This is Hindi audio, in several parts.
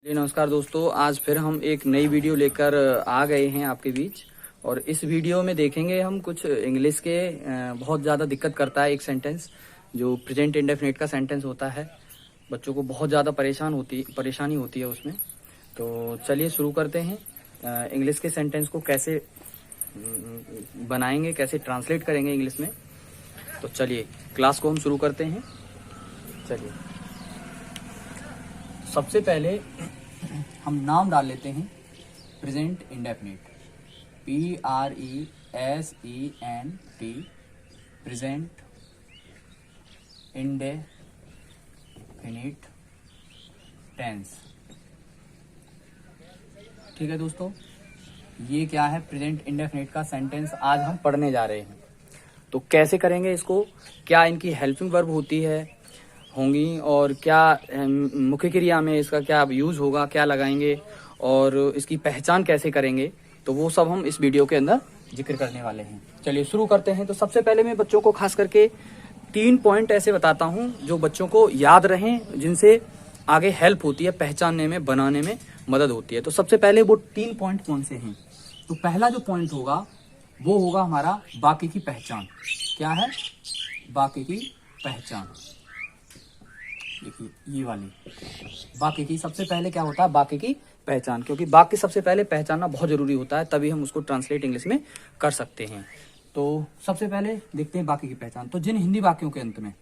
जी नमस्कार दोस्तों, आज फिर हम एक नई वीडियो लेकर आ गए हैं आपके बीच। और इस वीडियो में देखेंगे हम कुछ इंग्लिश के बहुत ज़्यादा दिक्कत करता है एक सेंटेंस जो प्रेजेंट इंडेफिनिट का सेंटेंस होता है। बच्चों को बहुत ज़्यादा परेशानी होती है उसमें। तो चलिए शुरू करते हैं। इंग्लिश के सेंटेंस को कैसे बनाएंगे, कैसे ट्रांसलेट करेंगे इंग्लिश में। तो चलिए क्लास को हम शुरू करते हैं। चलिए सबसे पहले हम नाम डाल लेते हैं present indefinite, PRESENT, present indefinite tense. ठीक है दोस्तों, ये क्या है, प्रेजेंट इंडेफिनिट का सेंटेंस आज हम पढ़ने जा रहे हैं। तो कैसे करेंगे इसको, क्या इनकी हेल्पिंग वर्ब होंगी और क्या मुख्य क्रिया में इसका क्या यूज होगा, क्या लगाएंगे और इसकी पहचान कैसे करेंगे, तो वो सब हम इस वीडियो के अंदर जिक्र करने वाले हैं। चलिए शुरू करते हैं। तो सबसे पहले मैं बच्चों को खास करके 3 पॉइंट ऐसे बताता हूं जो बच्चों को याद रहें, जिनसे आगे हेल्प होती है, पहचानने में, बनाने में मदद होती है। तो सबसे पहले वो 3 पॉइंट कौन से हैं? तो पहला जो पॉइंट होगा वो होगा हमारा वाक्य की पहचान। क्या है? वाक्य की पहचान। देखिए ये वाली वाक्य की सबसे पहले क्या होता है, वाक्य की पहचान, क्योंकि वाक्य सबसे पहले पहचानना बहुत जरूरी होता है, तभी हम उसको ट्रांसलेट इंग्लिश में कर सकते हैं। तो सबसे पहले देखते हैं वाक्य की पहचान। तो जिन हिंदी वाक्यों के अंत में,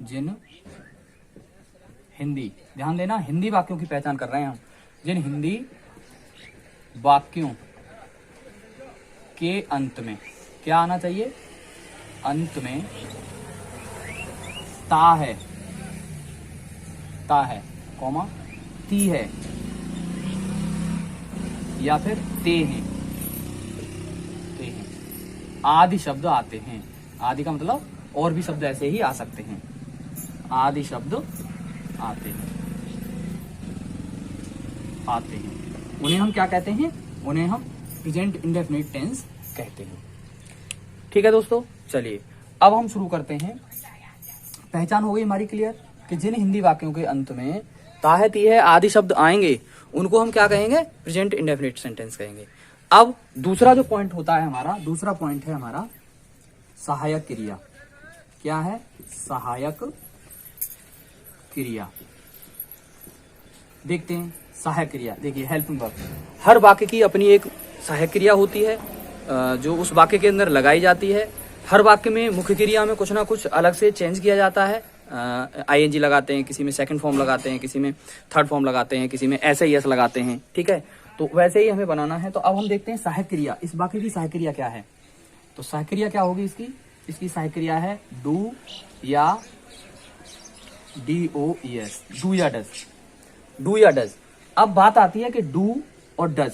जिन हिंदी, ध्यान देना, हिंदी वाक्यों की पहचान कर रहे हैं हम। जिन हिंदी वाक्यों के अंत में क्या आना चाहिए? अंत में ता है, कॉमा, ती है या फिर ते हैं, आदि शब्द आते हैं। आदि का मतलब और भी शब्द ऐसे ही आ सकते हैं। आदि शब्द आते हैं, उन्हें हम क्या कहते हैं? उन्हें हम प्रेजेंट इंडेफिनिट टेंस कहते हैं। ठीक है दोस्तों, चलिए अब हम शुरू करते हैं। पहचान हो गई हमारी क्लियर कि जिन हिंदी वाक्यों के अंत में ता है, ती है, आदि शब्द आएंगे, उनको हम क्या कहेंगे? प्रेजेंट इंडेफिनिट सेंटेंस कहेंगे। अब दूसरा जो पॉइंट होता है हमारा, दूसरा पॉइंट है हमारा सहायक क्रिया। क्या है? सहायक क्रिया। देखते हैं सहायक क्रिया। देखिए हेल्पिंग वर्ब, हर वाक्य की अपनी एक सहायक क्रिया होती है जो उस वाक्य के अंदर लगाई जाती है। हर वाक्य में मुख्य क्रिया में कुछ ना कुछ अलग से चेंज किया जाता है। ING लगाते हैं, किसी में सेकंड फॉर्म लगाते हैं, किसी में थर्ड फॉर्म लगाते हैं, किसी में SIS लगाते हैं। ठीक है, तो वैसे ही हमें बनाना है। तो अब हम देखते हैं सहायक क्रिया, इस वाक्य की सहायक क्रिया क्या है। तो सहायक क्रिया क्या होगी इसकी सहायक क्रिया है डू या DOES, डू या डज। डू या डज। अब बात आती है कि डू और डज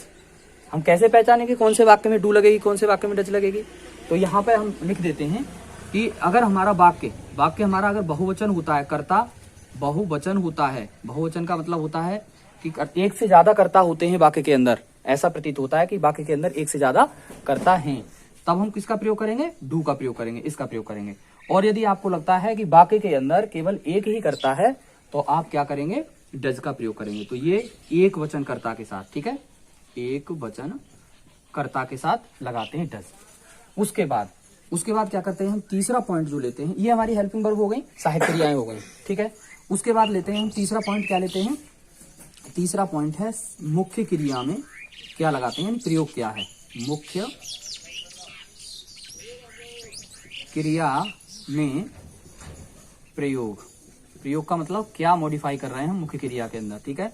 हम कैसे पहचानेंगे, कौन से वाक्य में डू लगेगी, कौन से वाक्य में डज लगेगी। तो यहाँ पे हम लिख देते हैं कि अगर हमारा वाक्य हमारा अगर बहुवचन होता है, कर्ता बहुवचन होता है, बहुवचन का मतलब होता है कि एक से ज्यादा कर्ता होते हैं वाक्य के अंदर, ऐसा प्रतीत होता है कि वाक्य के अंदर एक से ज्यादा कर्ता हैं, तब हम किसका प्रयोग करेंगे? डू का प्रयोग करेंगे, इसका प्रयोग करेंगे। और यदि आपको लगता है कि वाक्य के अंदर केवल एक ही कर्ता है, तो आप क्या करेंगे? डज का प्रयोग करेंगे। तो ये एक वचन कर्ता के साथ, ठीक है, एक वचन कर्ता के साथ लगाते हैं डज। उसके बाद क्या करते हैं हम? तीसरा पॉइंट जो लेते हैं, ये हमारी हेल्पिंग वर्ब हो गई, सहायक क्रियाएं हो गई। ठीक है, उसके बाद लेते हैं हम तीसरा पॉइंट। क्या लेते हैं? तीसरा पॉइंट है मुख्य क्रिया में क्या लगाते हैं, प्रयोग क्या है। मुख्य क्रिया में प्रयोग का मतलब क्या मॉडिफाई कर रहे हैं हम मुख्य क्रिया के अंदर। ठीक है,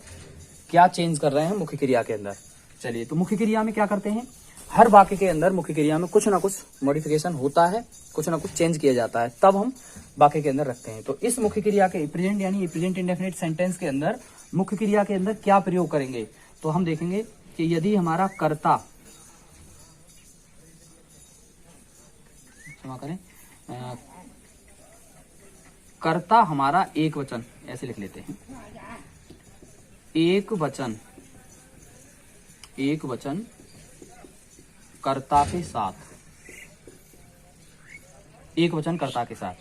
क्या चेंज कर रहे हैं मुख्य क्रिया के अंदर। चलिए, तो मुख्य क्रिया में क्या करते हैं? हर वाक्य के अंदर मुख्य क्रिया में कुछ ना कुछ मॉडिफिकेशन होता है, कुछ ना कुछ चेंज किया जाता है, तब हम वाक्य के अंदर रखते हैं। तो इस मुख्य क्रिया के प्रेजेंट यानी प्रेजेंट इंडेफिनिट सेंटेंस के अंदर मुख्य क्रिया के अंदर क्या प्रयोग करेंगे, तो हम देखेंगे कि यदि हमारा कर्ता, क्षमा करें, कर्ता हमारा एक वचन, ऐसे लिख लेते हैं, एक वचन कर्ता के साथ, एक वचन कर्ता के साथ,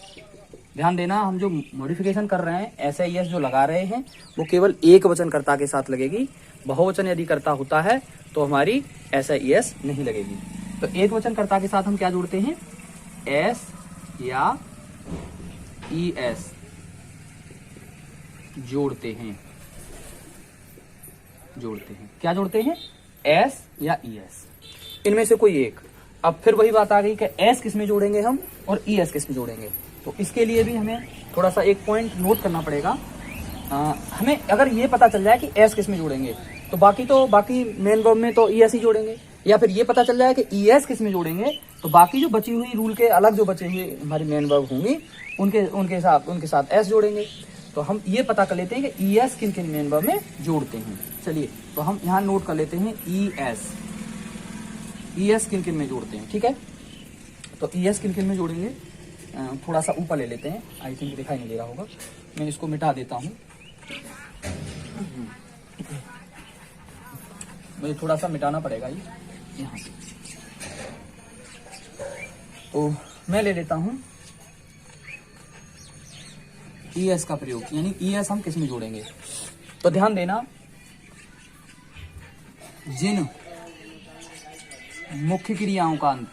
ध्यान देना, हम जो मॉडिफिकेशन कर रहे हैं एस जो लगा रहे हैं वो केवल एक वचनकर्ता के साथ लगेगी। बहुवचन यदि कर्ता होता है तो हमारी एस नहीं लगेगी। तो एक वचनकर्ता के साथ हम क्या जोड़ते हैं, एस या ES जोड़ते हैं। क्या जोड़ते हैं, S या ES, इनमें से कोई एक। अब फिर वही बात आ गई कि S किस में जोड़ेंगे हम और ES किस में जोड़ेंगे। तो इसके लिए भी हमें थोड़ा सा एक पॉइंट नोट करना पड़ेगा। हमें अगर ये पता चल जाए कि S किस में जोड़ेंगे तो बाकी मेन वर्ब में तो ES ही जोड़ेंगे, या फिर ये पता चल जाए कि ES किस में जोड़ेंगे तो बाकी जो बची हुई रूल के अलग जो बचे हुए हमारी मेन वर्ब होंगी उनके साथ S जोड़ेंगे। तो हम ये पता कर लेते हैं कि ES किन किन मेन वर्ब में जोड़ते हैं। चलिए तो हम यहाँ नोट कर लेते हैं ES किन किन में जोड़ते हैं। ठीक है, तो ES किन किन में जोड़ेंगे, थोड़ा सा ऊपर ले लेते हैं, आई थिंक दिखाई नहीं दे रहा होगा, मैं इसको मिटा देता हूँ। मुझे थोड़ा सा मिटाना पड़ेगा ये यहाँ से। तो मैं ले लेता हूँ ES का प्रयोग, यानी ES हम किस में जोड़ेंगे। तो ध्यान देना, जिन मुख्य क्रियाओं का अंत,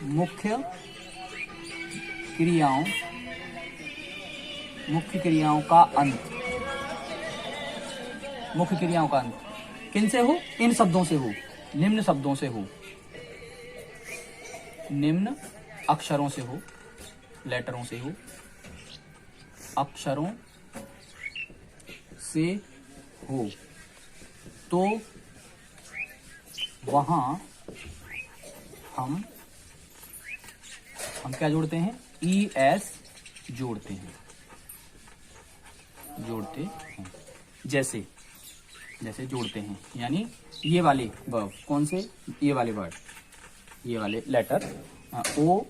मुख्य क्रियाओं का अंत किन से हो, इन शब्दों से हो, निम्न शब्दों से हो, निम्न अक्षरों से हो, लेटरों से हो, अक्षरों से हो, तो वहां हम क्या जोड़ते हैं, ES जोड़ते हैं। जैसे जोड़ते हैं, यानी ये वाले वर्ब, कौन से, ये वाले वर्ड, ये वाले letter O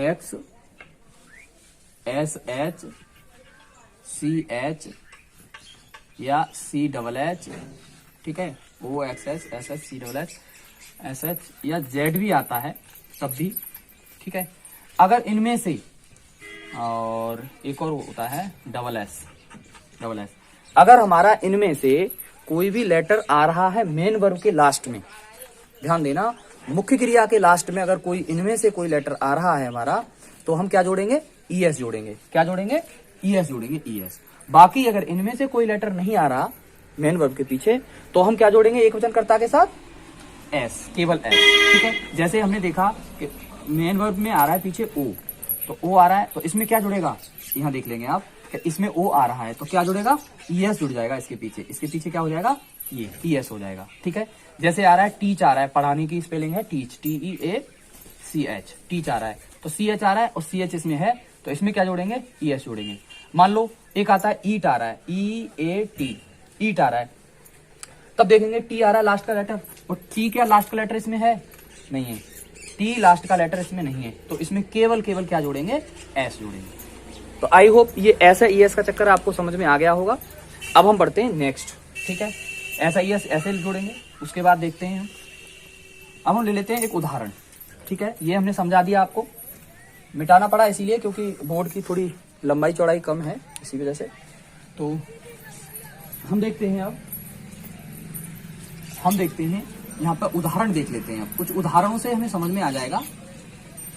X S H C H या CHH, ठीक है, O X S S H C H S H या Z भी आता है तब भी, ठीक है। अगर इनमें से, और एक और होता है SS, अगर हमारा इनमें से कोई भी लेटर आ रहा है मेन वर्ब के लास्ट में, ध्यान देना, मुख्य क्रिया के लास्ट में अगर कोई इनमें से कोई लेटर आ रहा है हमारा, तो हम क्या जोड़ेंगे, ES जोड़ेंगे। क्या जोड़ेंगे, ES जोड़ेंगे, ES। बाकी अगर इनमें से कोई लेटर नहीं आ रहा मेन वर्ब के पीछे, तो हम क्या जोड़ेंगे, एक वचनकर्ता के साथ S, केवल S, ठीक है। जैसे हमने देखा कि मेन वर्ब में आ रहा है पीछे O, तो O आ रहा है, तो इसमें क्या जुड़ेगा, यहाँ देख लेंगे आप कि इसमें O आ रहा है तो क्या जुड़ेगा, ES जुड़ जाएगा इसके पीछे क्या हो जाएगा, ये ES हो जाएगा, ठीक है। जैसे आ रहा है टीच, आ रहा है, पढ़ाने की स्पेलिंग है टीच, TEACH, टीच आ रहा है, तो CH आ रहा है और CH इसमें है, तो इसमें क्या जोड़ेंगे, ES जोड़ेंगे। मान लो एक आता है ईट, आ रहा है EAT, ईट आ रहा है, तब देखेंगे T आ रहा है लास्ट का लेटर, और T क्या लास्ट का लेटर इसमें है, नहीं है, T लास्ट का लेटर इसमें नहीं है, तो इसमें केवल क्या जोड़ेंगे, S जोड़ेंगे। तो आई होप ये ऐसा ES का चक्कर आपको समझ में आ गया होगा। अब हम बढ़ते हैं नेक्स्ट, ठीक है, ऐसा ES ऐसे जोड़ेंगे। उसके बाद देखते हैं अब हम ले लेते हैं एक उदाहरण, ठीक है। ये हमने समझा दिया, आपको मिटाना पड़ा इसीलिए क्योंकि बोर्ड की थोड़ी लंबाई चौड़ाई कम है, इसी वजह से। तो हम देखते हैं, अब हम देखते हैं यहाँ पर उदाहरण देख लेते हैं। अब कुछ उदाहरणों से हमें समझ में आ जाएगा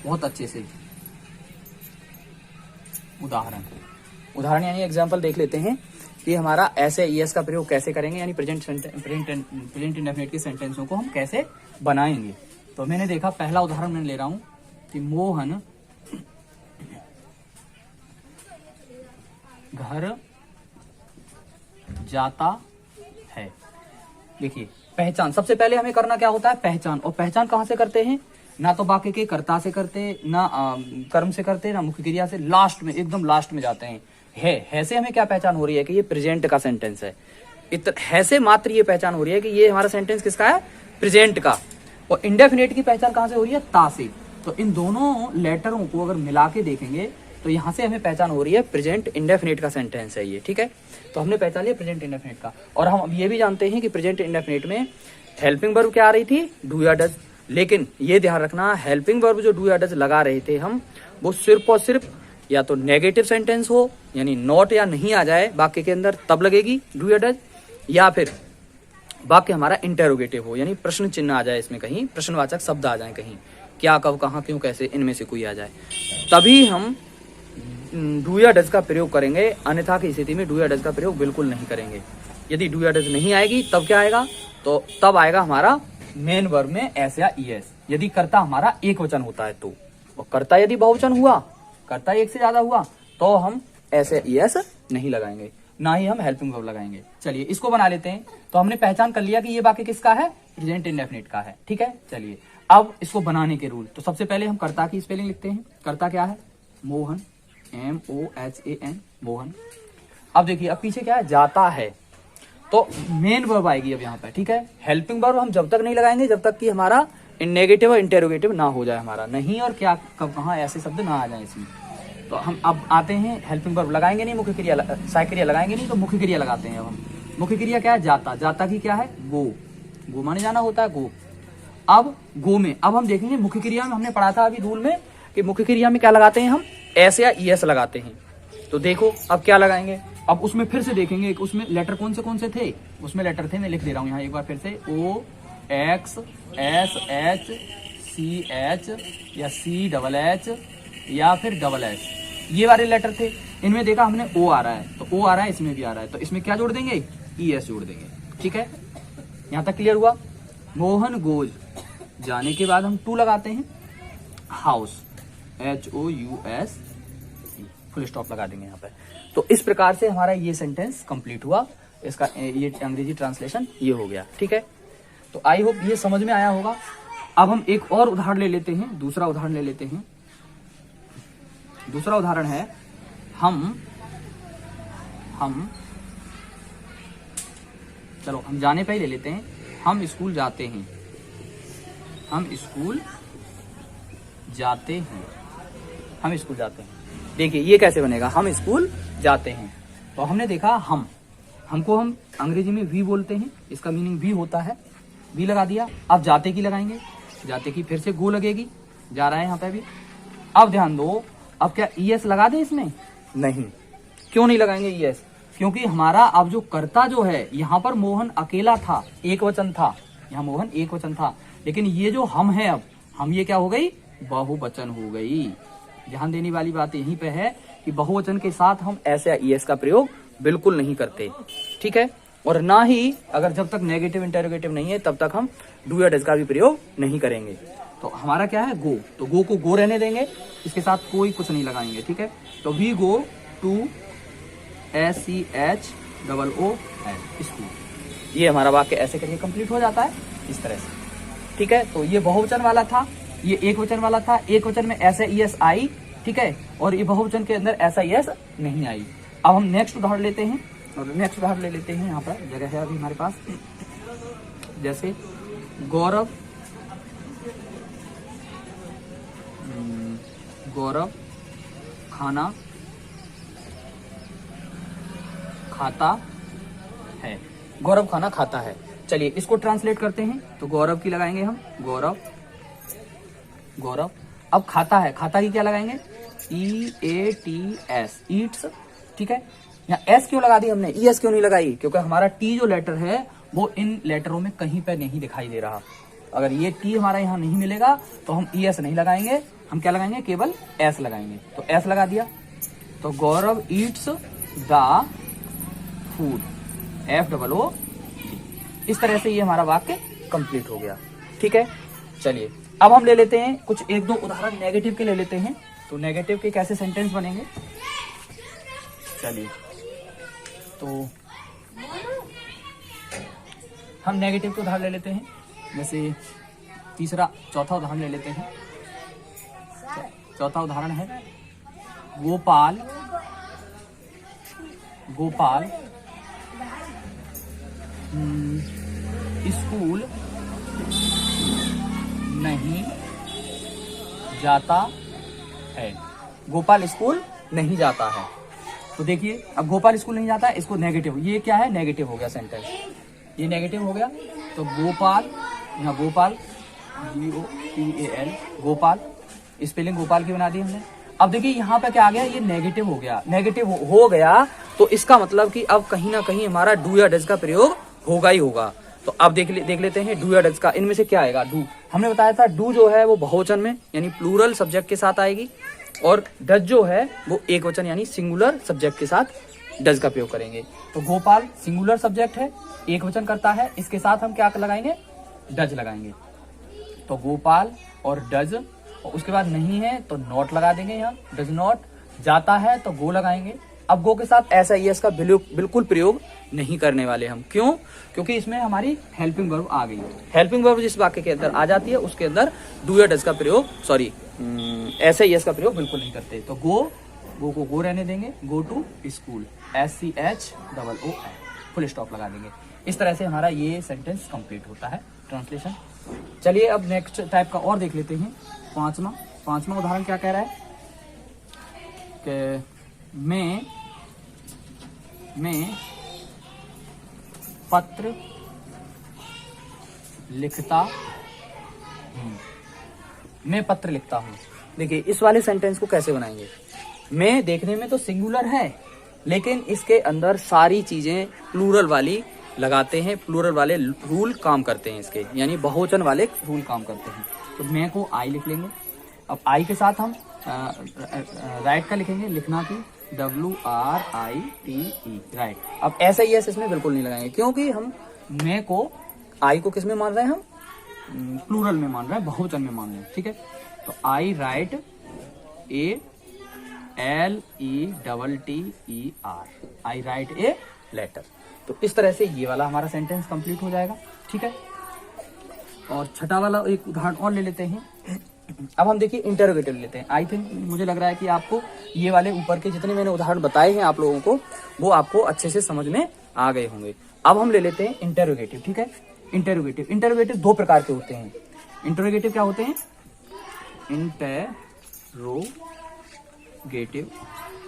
बहुत अच्छे से। उदाहरण यानी एग्जाम्पल देख लेते हैं कि हमारा ऐसे ES का प्रयोग कैसे करेंगे, यानी प्रेजेंट इंडेफिनिट के सेंटेंसों को हम कैसे बनाएंगे। तो मैंने देखा, पहला उदाहरण मैं ले रहा हूं कि मोहन घर जाता है। देखिए, पहचान, सबसे पहले हमें करना क्या होता है, पहचान। और पहचान कहां से करते हैं, ना तो वाक्य के कर्ता से करते, ना कर्म से करते, ना मुख्य क्रिया से, लास्ट में, एकदम लास्ट में जाते हैं। है से हमें क्या पहचान हो रही है कि ये प्रेजेंट का सेंटेंस है। है से मात्र ये पहचान हो रही है कि ये हमारा सेंटेंस किसका है, प्रेजेंट का। और इंडेफिनिट की पहचान कहां से हो रही है, ता से। तो इन दोनों लेटरों को अगर मिला के देखेंगे तो यहां से हमें पहचान हो रही है प्रेजेंट इंडेफिनिट का सेंटेंस है ये, ठीक है। तो हमने पहचान लिया प्रेजेंट इंडेफिनिट का। और हम अब ये भी जानते हैं कि प्रेजेंट इंडेफिनिट में हेल्पिंग वर्ब क्या आ रही थी, डू या डज। लेकिन ये ध्यान रखना, हेल्पिंग वर्ब जो डू या डज लगा रहे थे हम, वो सिर्फ और सिर्फ या तो नेगेटिव सेंटेंस हो, यानी नॉट या नहीं आ जाए वाक्य के अंदर, तब लगेगी डू या डज, या फिर वाक्य हमारा इंटेरोगेटिव हो, यानी प्रश्न चिन्ह आ जाए इसमें, कहीं प्रश्नवाचक शब्द आ जाए, कहीं क्या, कब, कहाँ, क्यों, कैसे, इनमें से कोई आ जाए, तभी हम डू या डज का प्रयोग करेंगे। अन्यथा की स्थिति में डू या डज का प्रयोग बिल्कुल नहीं करेंगे। यदि डू या डज नहीं आएगी तब क्या आएगा, तो तब आएगा हमारा मेन वर्ब में एस या ईएस। यदि कर्ता हमारा एक वचन होता है तो, और कर्ता यदि बहुवचन हुआ, कर्ता एक से ज्यादा हुआ, तो हम एस या ईएस नहीं लगाएंगे, ना ही हम हेल्पिंग वर्ब लगाएंगे। चलिए इसको बना लेते हैं। तो हमने पहचान कर लिया कि ये वाक्य किसका है, प्रेजेंट इंडेफिनिट का है। ठीक है, चलिए अब इसको बनाने के रूल। तो सबसे पहले हम कर्ता की स्पेलिंग लिखते हैं। कर्ता क्या है, मोहन, MOHAN, मोहन। अब देखिए, अब पीछे क्या है, जाता है, तो मेन वर्ब आएगी अब यहाँ पे। ठीक है, हेल्पिंग वर्ब हम जब तक नहीं लगाएंगे जब तक कि हमारा नेगेटिव और इंटेरोगेटिव ना हो जाए, हमारा नहीं और क्या, कब, कहाँ, ऐसे शब्द ना आ जाए इसमें। तो हम अब आते हैं, हेल्पिंग वर्ब लगाएंगे नहीं, मुख्य क्रिया, सहायक क्रिया लगाएंगे नहीं, तो मुख्य क्रिया लगाते हैं। अब हम मुख्य क्रिया क्या है, जाता। जाता की क्या है, गो, गो माने जाना होता है, गो। अब गो में अब हम देखेंगे, मुख्य क्रिया में हमने पढ़ा था अभी रूल में कि मुख्य क्रिया में क्या लगाते हैं, हम एस या ईएस लगाते हैं। तो देखो अब क्या लगाएंगे, अब उसमें फिर से देखेंगे उसमें लेटर कौन से थे। उसमें लेटर थे, मैं लिख दे रहा हूँ यहाँ एक बार फिर से, OXSHCH या CHH या फिर SS, ये वाले लेटर थे। इनमें देखा हमने O आ रहा है, तो O आ रहा है, इसमें भी आ रहा है, तो इसमें क्या जोड़ देंगे, ES जोड़ देंगे। ठीक है, यहाँ तक क्लियर हुआ। मोहन गोज, जाने के बाद हम टू लगाते हैं, हाउस, HOUS, फुल स्टॉप लगा देंगे यहाँ पे। तो इस प्रकार से हमारा ये सेंटेंस कंप्लीट हुआ, इसका ये अंग्रेजी ट्रांसलेशन ये हो गया। ठीक है, तो आई होप ये समझ में आया होगा। अब हम एक और उदाहरण ले लेते हैं, दूसरा उदाहरण ले लेते हैं। दूसरा उदाहरण है, हम चलो हम जाने पे ही ले लेते हैं। हम स्कूल जाते हैं, हम स्कूल जाते हैं, हम स्कूल जाते हैं। देखिए ये कैसे बनेगा, हम स्कूल जाते हैं। तो हमने देखा हमको हम अंग्रेजी में वी बोलते हैं, इसका मीनिंग वी होता है, वी लगा दिया। अब जाते की लगाएंगे, जाते की फिर से गो लगेगी, जा रहा है यहाँ पे भी। अब ध्यान दो, अब क्या ईएस लगा दे इसमें, नहीं। क्यों नहीं लगाएंगे ईएस, क्योंकि हमारा अब जो कर्ता जो है, यहाँ पर मोहन अकेला था, एक वचन था, यहाँ मोहन एक वचन था, लेकिन ये जो हम है, अब हम ये क्या हो गई, बहुवचन हो गई। ध्यान देने वाली बात यहीं पे है कि बहुवचन के साथ हम एस या ईएस का प्रयोग बिल्कुल नहीं करते। ठीक है, और ना ही अगर जब तक नेगेटिव इंटेरोगेटिव नहीं है तब तक हम डू या डज का भी प्रयोग नहीं करेंगे। तो हमारा क्या है, गो, तो गो को गो रहने देंगे, इसके साथ कोई कुछ नहीं लगाएंगे। ठीक है, तो we go to SCHOO school. ये हमारा वाक्य ऐसे करके कंप्लीट हो जाता है, इस तरह से। ठीक है, तो ये बहुवचन वाला था, ये एक वचन वाला था। एक वचन में ऐसा ईएस आई, ठीक है, और ये बहुवचन के अंदर ऐसा ईएस नहीं आई। अब हम नेक्स्ट उदाहरण लेते हैं, और नेक्स्ट उदाहरण ले लेते हैं। यहाँ पर जगह है अभी हमारे पास, जैसे गौरव खाना खाता है, गौरव खाना खाता है। चलिए इसको ट्रांसलेट करते हैं। तो गौरव की लगाएंगे हम, गौरव। अब खाता है, खाता की क्या लगाएंगे, EATS, ईट्स। ठीक है, यहाँ एस क्यों लगा दी हमने, ईएस क्यों नहीं लगाई, क्योंकि हमारा टी जो लेटर है वो इन लेटरों में कहीं पे नहीं दिखाई दे रहा। अगर ये टी हमारा यहाँ नहीं मिलेगा तो हम ईएस नहीं लगाएंगे, हम क्या लगाएंगे, केवल एस लगाएंगे। तो एस लगा दिया, तो गौरव ईट्स द फूड, FOO। इस तरह से ये हमारा वाक्य कंप्लीट हो गया। ठीक है, चलिए अब हम ले लेते हैं कुछ एक दो उदाहरण नेगेटिव के ले लेते हैं। तो नेगेटिव के कैसे सेंटेंस बनेंगे, चलिए तो हम नेगेटिव के उदाहरण ले लेते हैं। जैसे चौथा उदाहरण ले लेते हैं। चौथा उदाहरण है, गोपाल स्कूल नहीं जाता है, गोपाल स्कूल नहीं जाता है। तो देखिए अब गोपाल स्कूल नहीं जाता है, इसको नेगेटिव, ये क्या है, नेगेटिव हो गया सेंटेंस, ये नेगेटिव हो गया। तो गोपाल, यहाँ गोपाल GOPAL, गोपाल, स्पेलिंग गोपाल की बना दी हमने। अब देखिए यहाँ पे क्या आ गया, ये नेगेटिव हो गया, नेगेटिव हो गया तो इसका मतलब कि अब कहीं ना कहीं हमारा डू या डज का प्रयोग होगा ही होगा। तो अब देख लेते हैं डू या डज का, इनमें से क्या आएगा। डू हमने बताया था, डू जो है वो बहुवचन में यानी प्लूरल सब्जेक्ट के साथ आएगी, और डज जो है वो एक वचन यानी सिंगुलर सब्जेक्ट के साथ डज का प्रयोग करेंगे। तो गोपाल सिंगुलर सब्जेक्ट है, एक वचन करता है, इसके साथ हम क्या लगाएंगे, डज लगाएंगे। तो गोपाल और डज, और उसके बाद नहीं है तो नॉट लगा देंगे, यहाँ डज नॉट। जाता है तो गो लगाएंगे। अब गो के साथ ऐसा ही इसका बिल्कुल प्रयोग नहीं करने वाले हम। क्यों? क्योंकि इसमें हमारी हेल्पिंग वर्ब आ गई है। हेल्पिंग वर्ब जिस वाक्य के अंदर आ जाती है उसके अंदर डू या डज का प्रयोग, सॉरी ऐसे ही इसका प्रयोग बिल्कुल नहीं करते। तो गो को गो रहने देंगे, go to school, SCHOO full stop लगा देंगे। इस तरह से हमारा ये सेंटेंस कंप्लीट होता है, ट्रांसलेशन। चलिए अब नेक्स्ट टाइप का और देख लेते हैं। पांचवा उदाहरण क्या कह रहा है कि मैं पत्र लिखता हूं। मैं पत्र लिखता हूं। देखिए इस वाले सेंटेंस को कैसे बनाएंगे। मैं देखने में तो सिंगुलर है, लेकिन इसके अंदर सारी चीजें प्लूरल वाली लगाते हैं, प्लूरल वाले रूल काम करते हैं इसके, यानी बहुवचन वाले रूल काम करते हैं। तो मैं को आई लिख लेंगे। अब आई के साथ हम राइट का लिखेंगे, लिखना की WRITE राइट। अब ऐसा ही एस इसमें बिल्कुल नहीं लगाएंगे, क्योंकि हम मैं को आई को किस में मान रहे हैं, हम प्लूरल में मान रहे हैं, बहुवचन में मान रहे हैं। ठीक है, तो I write LETTER, I write a letter. तो इस तरह से ये वाला हमारा सेंटेंस कंप्लीट हो जाएगा। ठीक है, और छठा वाला एक उदाहरण और ले लेते हैं। अब हम देखिए इंटरोगेटिव लेते हैं। आई थिंक मुझे लग रहा है कि आपको ये वाले ऊपर के जितने मैंने उदाहरण बताए हैं आप लोगों को, वो आपको अच्छे से समझ में आ गए होंगे। अब हम ले लेते हैं इंटरोगेटिव। ठीक है, इंटरोगेटिव दो प्रकार के होते हैं। इंटरोगेटिव क्या होते हैं,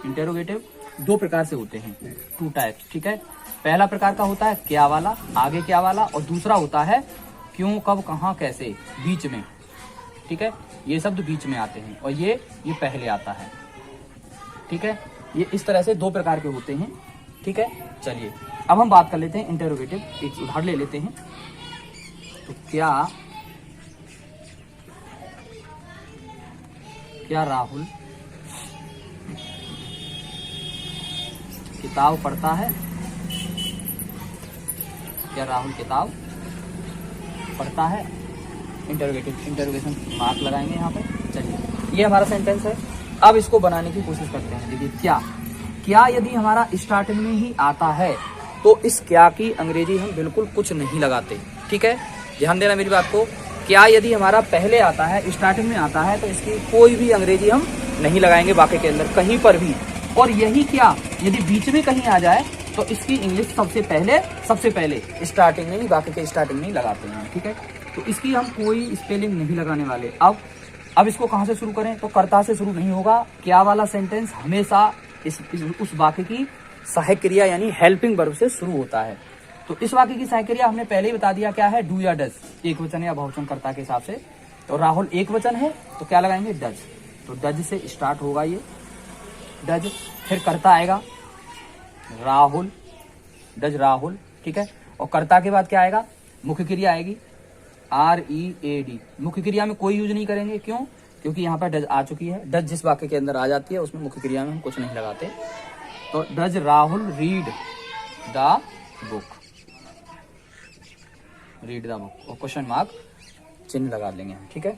इंटरोगेटिव दो प्रकार से होते हैं, 2 टाइप्स। ठीक है, पहला प्रकार का होता है क्या वाला, आगे क्या वाला, और दूसरा होता है क्यों, कब, कहां, कैसे, बीच में। ठीक है, ये शब्द बीच में आते हैं और ये पहले आता है। ठीक है, ये इस तरह से 2 प्रकार के होते हैं। ठीक है, चलिए अब हम बात कर लेते हैं इंटरोगेटिव। एक उदाहरण ले लेते हैं। तो क्या राहुल किताब पढ़ता है? क्या राहुल किताब पढ़ता है? इंटरोगेशन मार्क लगाएंगे यहाँ पे। चलिए ये हमारा सेंटेंस है। अब इसको बनाने की कोशिश करते हैं। देखिए क्या यदि हमारा स्टार्टिंग में ही आता है तो इस क्या की अंग्रेजी हम बिल्कुल कुछ नहीं लगाते। ठीक है, ध्यान देना मेरी बात को। क्या यदि हमारा पहले आता है, स्टार्टिंग में आता है, तो इसकी कोई भी अंग्रेजी हम नहीं लगाएंगे वाक्य के अंदर कहीं पर भी। और यही क्या यदि बीच में कहीं आ जाए तो इसकी इंग्लिश सबसे पहले स्टार्टिंग में ही, वाक्य के स्टार्टिंग में ही लगाते हैं। ठीक है, तो इसकी हम कोई स्पेलिंग नहीं लगाने वाले। अब इसको कहां से शुरू करें, तो कर्ता से शुरू नहीं होगा। क्या वाला सेंटेंस हमेशा उस वाक्य की सहायक क्रिया यानी हेल्पिंग वर्ब से शुरू होता है। तो इस वाक्य की सहायक क्रिया हमने पहले ही बता दिया क्या है, डू या डज, एक वचन या बहुवचन कर्ता के हिसाब से। तो राहुल एक वचन है तो क्या लगाएंगे, डज। तो डज से स्टार्ट होगा ये डज, फिर कर्ता आएगा राहुल, डज राहुल। ठीक है, और कर्ता के बाद क्या आएगा, मुख्य क्रिया आएगी READ। मुख्य क्रिया में कोई यूज नहीं करेंगे, क्यों, क्योंकि यहाँ पर डज आ चुकी है। डज जिस वाक्य के अंदर आ जाती है उसमें मुख्य क्रिया में हम कुछ नहीं लगाते। तो does Rahul read the book, और क्वेश्चन मार्क चिन्ह लगा लेंगे हम। ठीक है,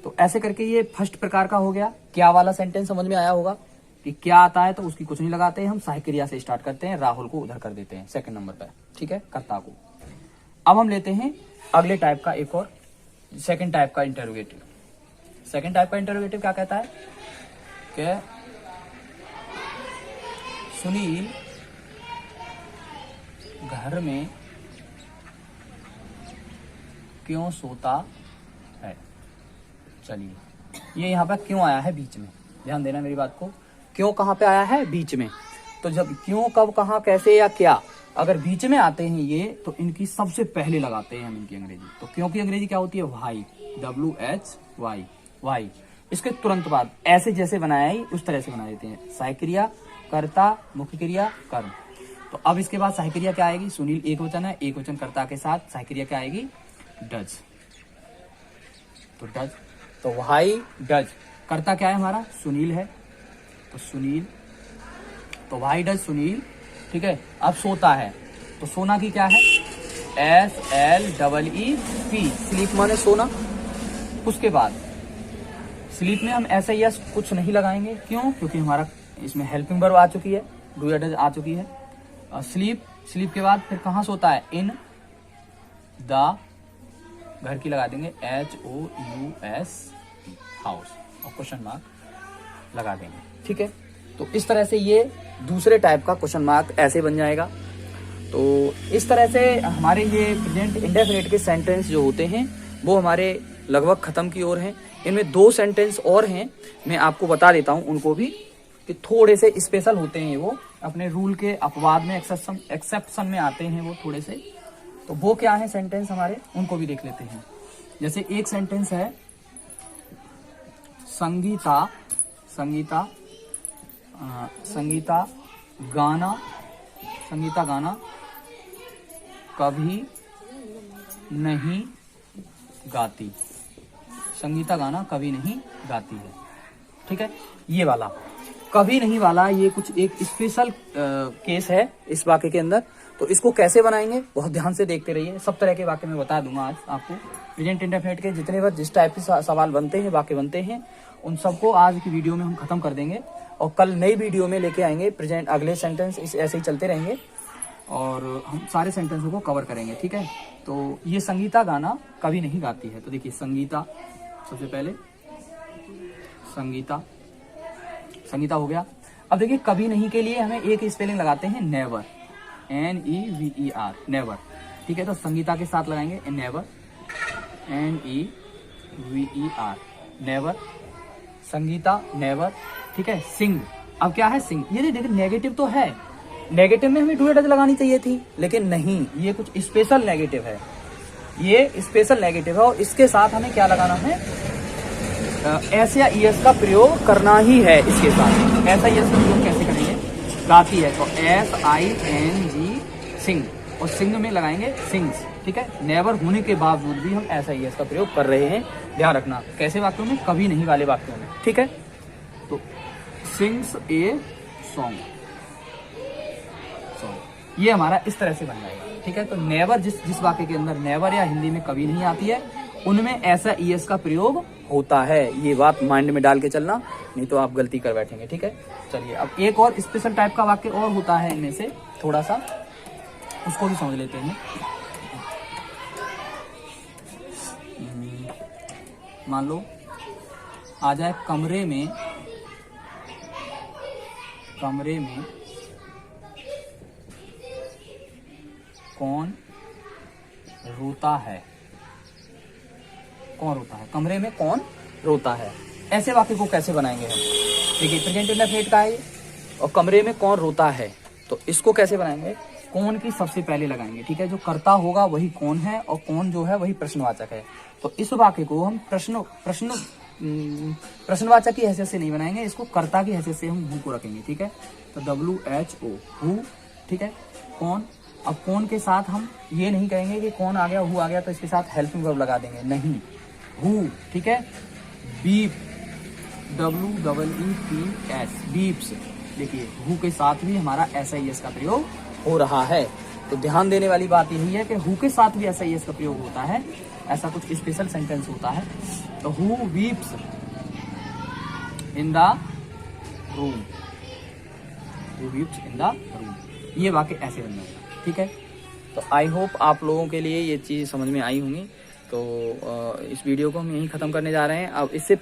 तो ऐसे करके ये फर्स्ट प्रकार का हो गया। क्या वाला सेंटेंस समझ में आया होगा कि क्या आता है तो उसकी कुछ नहीं लगाते, हम सहायक क्रिया से स्टार्ट करते हैं, राहुल को उधर कर देते हैं सेकंड नंबर पर। ठीक है, कर्ता को। अब हम लेते हैं अगले टाइप का, एक और सेकंड टाइप का इंटरोगेटिव। सेकंड टाइप का इंटरोगेटिव क्या कहता है कि सुनील घर में क्यों सोता है? चलिए ये यहाँ पर क्यों आया है बीच में, ध्यान देना मेरी बात को। क्यों कहाँ पे आया है, बीच में। तो जब क्यों, कब, कहाँ, कैसे या क्या अगर बीच में आते हैं ये, तो इनकी सबसे पहले लगाते हैं हम इनकी अंग्रेजी। तो क्यों की अंग्रेजी क्या होती है, वाई, WHY, वाई। इसके तुरंत बाद ऐसे जैसे बनाया ही उस तरह से बना देते हैं। सहायक क्रिया, कर्ता, मुख्य क्रिया, कर्म। तो अब इसके बाद सहायक क्रिया क्या आएगी? सुनील एक वचन है, एक वचन कर्ता के साथ सहायक क्रिया क्या आएगी? डज। तो डज, तो व्हाई डज, कर्ता क्या है हमारा? सुनील है, तो सुनील, तो व्हाई डज सुनील, ठीक है। अब सोता है, तो सोना की क्या है? SLEEP, स्लीप माने सोना। उसके बाद स्लीप में हम ऐसा ही कुछ नहीं लगाएंगे, क्यों? क्योंकि हमारा इसमें हेल्पिंग वर्ब आ चुकी है, डू या डज आ चुकी है। स्लीप, स्लीप के बाद फिर कहाँ सोता है? इन द, घर की लगा देंगे HOUS, हाउस, और क्वेश्चन मार्क लगा देंगे, ठीक है। तो इस तरह से ये दूसरे टाइप का क्वेश्चन मार्क ऐसे बन जाएगा। तो इस तरह से हमारे ये प्रेजेंट इंडेफिनिट के सेंटेंस जो होते हैं वो हमारे लगभग खत्म की ओर हैं। इनमें 2 सेंटेंस और हैं, मैं आपको बता देता हूं उनको भी, कि थोड़े से स्पेशल होते हैं, वो अपने रूल के अपवाद में एक्सेप्शन में आते हैं वो थोड़े से। तो वो क्या है सेंटेंस हमारे, उनको भी देख लेते हैं। जैसे एक सेंटेंस है, संगीता गाना कभी नहीं गाती। संगीता गाना कभी नहीं गाती है, ठीक है। ये वाला कभी नहीं वाला ये कुछ एक स्पेशल केस है इस वाक्य के अंदर। तो इसको कैसे बनाएंगे बहुत ध्यान से देखते रहिए। सब तरह के वाक्य मैं बता दूंगा आज आपको। प्रेजेंट इंडेफिनिट के जितने बार जिस टाइप के सवाल बनते हैं, वाक्य बनते हैं, उन सबको आज की वीडियो में हम खत्म कर देंगे और कल नई वीडियो में लेके आएंगे। प्रेजेंट अगले सेंटेंस ऐसे ही चलते रहेंगे और हम सारे सेंटेंसों को कवर करेंगे, ठीक है। तो ये संगीता गाना कभी नहीं गाती है। तो देखिए संगीता, सबसे पहले संगीता हो गया। अब देखिए कभी नहीं के लिए हमें एक स्पेलिंग लगाते हैं, नेवर, NEVER, नेवर, ठीक है। तो संगीता के साथ लगाएंगे never, NEVER, never, Sangeeta never, ठीक है। सिंग, अब क्या है सिंग, ये देखिए नेगेटिव तो है, नेगेटिव में हमें डू या डज लगानी चाहिए थी, लेकिन नहीं, ये कुछ स्पेशल नेगेटिव है, ये स्पेशल नेगेटिव है और इसके साथ हमें क्या लगाना है? एस या ईएस का प्रयोग करना ही है इसके साथ। ऐसा ईएस का प्रयोग कैसे करेंगे? गाती है, तो SING, सिंग, और सिंग में लगाएंगे सिंग्स, ठीक है। नेवर होने के बावजूद भी हम ऐसा ईएस का प्रयोग कर रहे हैं, ध्यान रखना। कैसे वाक्यों में? कभी नहीं वाले वाक्यों में, ठीक है। तो सिंग्स ए सॉन्ग, ये हमारा इस तरह से बन जाएगा, ठीक है। तो नेवर जिस वाक्य के अंदर नेवर या हिंदी में कभी नहीं आती है, उनमें ऐसा ईएस का प्रयोग होता है। ये बात माइंड में डाल के चलना, नहीं तो आप गलती कर बैठेंगे, ठीक है। चलिए अब एक और स्पेशल टाइप का वाक्य और होता है इनमें से, थोड़ा सा उसको भी समझ लेते हैं। मान लो आ जाए कमरे में कौन रोता है, कमरे में कौन रोता है। ऐसे वाक्य को कैसे बनाएंगे हम? देखिए प्रेजेंट इंडेफिनिट का है और कमरे में कौन रोता है, तो इसको कैसे बनाएंगे? कौन की सबसे पहले लगाएंगे, ठीक है। जो कर्ता होगा वही कौन है और कौन जो है वही प्रश्नवाचक है। तो इस वाक्य को हम प्रश्नवाचक की हैसियत से नहीं बनाएंगे, इसको कर्ता की हैसियत से हम हु को रखेंगे, ठीक है। तो WHO, हु, ठीक है, कौन। अब कौन के साथ हम ये नहीं कहेंगे कि कौन आ गया, हु आ गया तो इसके साथ हेल्पिंग वर्ब लगा देंगे, नहीं, हु, ठीक है। बीप, WEEPS, बीप्स, देखिए हु के साथ भी हमारा SIS का प्रयोग हो रहा है। तो ध्यान देने वाली बात यही है कि हु के साथ भी SIS का प्रयोग होता है, ऐसा कुछ स्पेशल सेंटेंस होता है। तो who weeps in the room, who weeps in the room, ये वाक्य ऐसे बन जाएगा, ठीक है। तो आई होप आप लोगों के लिए ये चीज़ समझ में आई होंगी। तो इस वीडियो को हम यहीं ख़त्म करने जा रहे हैं। अब इससे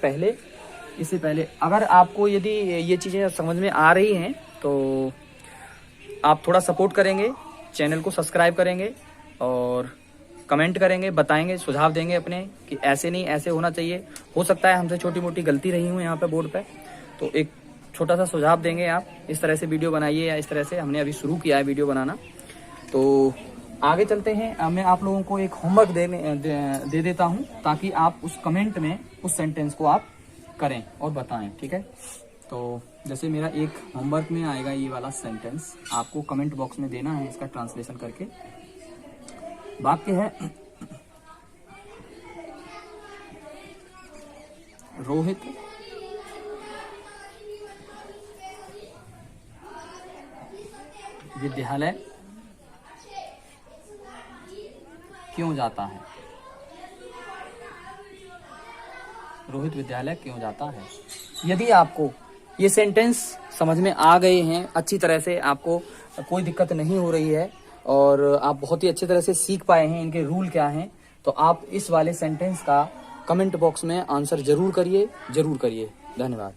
पहले अगर आपको यदि ये चीज़ें समझ में आ रही हैं तो आप थोड़ा सपोर्ट करेंगे, चैनल को सब्सक्राइब करेंगे और कमेंट करेंगे, बताएंगे, सुझाव देंगे अपने कि ऐसे नहीं ऐसे होना चाहिए। हो सकता है हमसे छोटी मोटी गलती रही हूँ यहाँ पे बोर्ड पे, तो एक छोटा सा सुझाव देंगे आप, इस तरह से वीडियो बनाइए या इस तरह से। हमने अभी शुरू किया है वीडियो बनाना, तो आगे चलते हैं। मैं आप लोगों को एक होमवर्क दे देता हूँ ताकि आप उस कमेंट में उस सेंटेंस को आप करें और बताएं, ठीक है। तो जैसे मेरा एक होमवर्क में आएगा ये वाला सेंटेंस, आपको कमेंट बॉक्स में देना है इसका ट्रांसलेशन करके। वाक्य है, रोहित विद्यालय क्यों जाता है? रोहित विद्यालय क्यों जाता है? यदि आपको ये सेंटेंस समझ में आ गए हैं अच्छी तरह से, आपको कोई दिक्कत नहीं हो रही है और आप बहुत ही अच्छी तरह से सीख पाए हैं इनके रूल क्या हैं, तो आप इस वाले सेंटेंस का कमेंट बॉक्स में आंसर जरूर करिए। धन्यवाद।